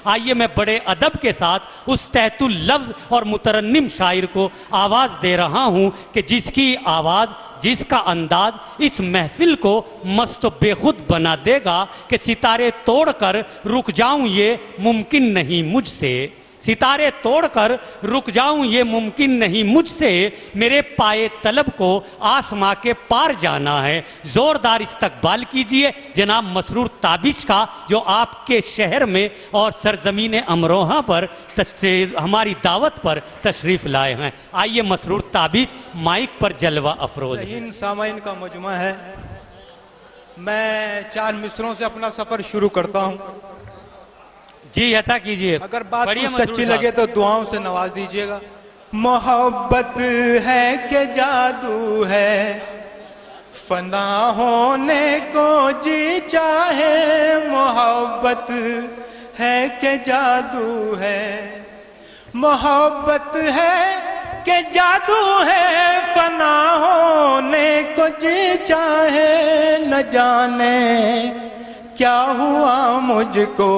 آئیے میں بڑے ادب کے ساتھ اس تحت اللفظ اور مترنم شاعر کو آواز دے رہا ہوں کہ جس کی آواز، جس کا انداز اس محفل کو مست و بے خود بنا دے گا کہ ستارے توڑ کر رک جاؤں یہ ممکن نہیں مجھ سے، ستارے توڑ کر رک جاؤں یہ ممکن نہیں مجھ سے، میرے پائے طلب کو آسماں کے پار جانا ہے۔ زوردار استقبال کیجئے جناب مسرور تابش کا، جو آپ کے شہر میں اور سرزمین امروہہ پر ہماری دعوت پر تشریف لائے ہیں۔ آئیے مسرور تابش مائک پر جلوہ افروز ہیں۔ ذہین سامعین کا مجمع ہے، میں 4 مصروں سے اپنا سفر شروع کرتا ہوں۔ جی عطا کیجئے، اگر بات پڑھیے کچھ مسرور اچھی صاحب۔ لگے تو دعاؤں سے نواز دیجئے گا۔ محبت ہے کہ جادو ہے، فنا ہونے کو جی چاہے، محبت ہے کہ جادو ہے، محبت ہے کہ جادو ہے، فنا ہونے کو جی چاہے، نہ جانے کیا ہوا مجھ کو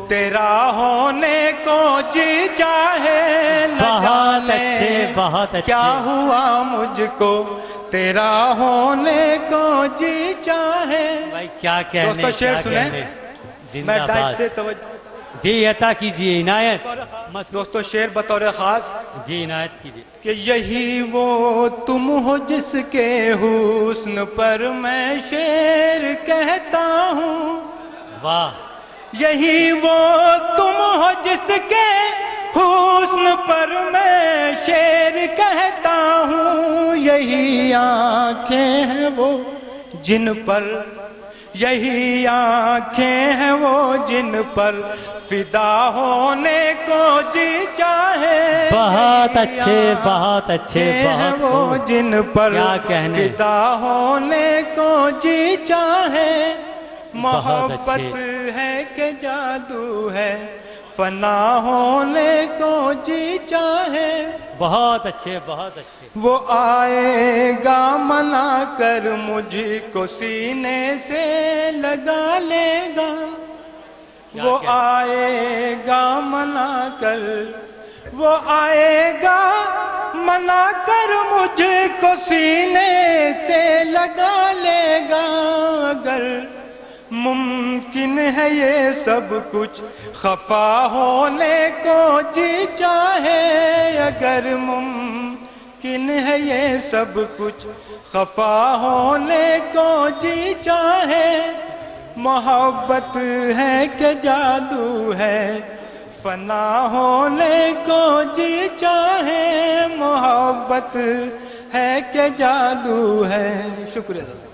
تیرا ہونے کو جی چاہے، نہ جانے کیا ہوا مجھ کو تیرا ہونے کو جی چاہے۔ بھائی کیا کہنے، دوستو شعر سنیں، زندہ میں ڈائٹ باد۔ سے توجہ، جی عطا کیجئے، عنایت۔ دوستو شعر بطور خاص جی عنایت کیجئے۔ کہ یہی وہ تم ہو جس کے حسن پر میں شعر کہتا ہوں، واہ، یہی وہ تم ہو جس کے حسن پر میں شعر کہتا ہوں، یہی آنکھیں ہیں وہ جن پر، یہی آنکھیں ہیں وہ جن پر فدا ہونے کو جی چاہے، بہت اچھے، بہت اچھے، بہت وہ جن پر کیا کہنے، فدا ہونے کو جی چاہے، محبت ہے کہ جادو ہے، فنا ہونے کو جی چاہے۔ بہت اچھے، بہت اچھے۔ وہ آئے گا منا کر مجھ کو سینے سے لگا لے گا، وہ آئے گا منا کر، وہ آئے گا منا کر مجھ کو سینے سے لگا لے گا، اگر ممکن ہے یہ سب کچھ خفا ہونے کو جی چاہے، اگر ممکن ہے یہ سب کچھ خفا ہونے کو جی چاہے، محبت ہے کہ جادو ہے، فنا ہونے کو جی چاہے، محبت ہے کہ جادو ہے۔ شکریہ۔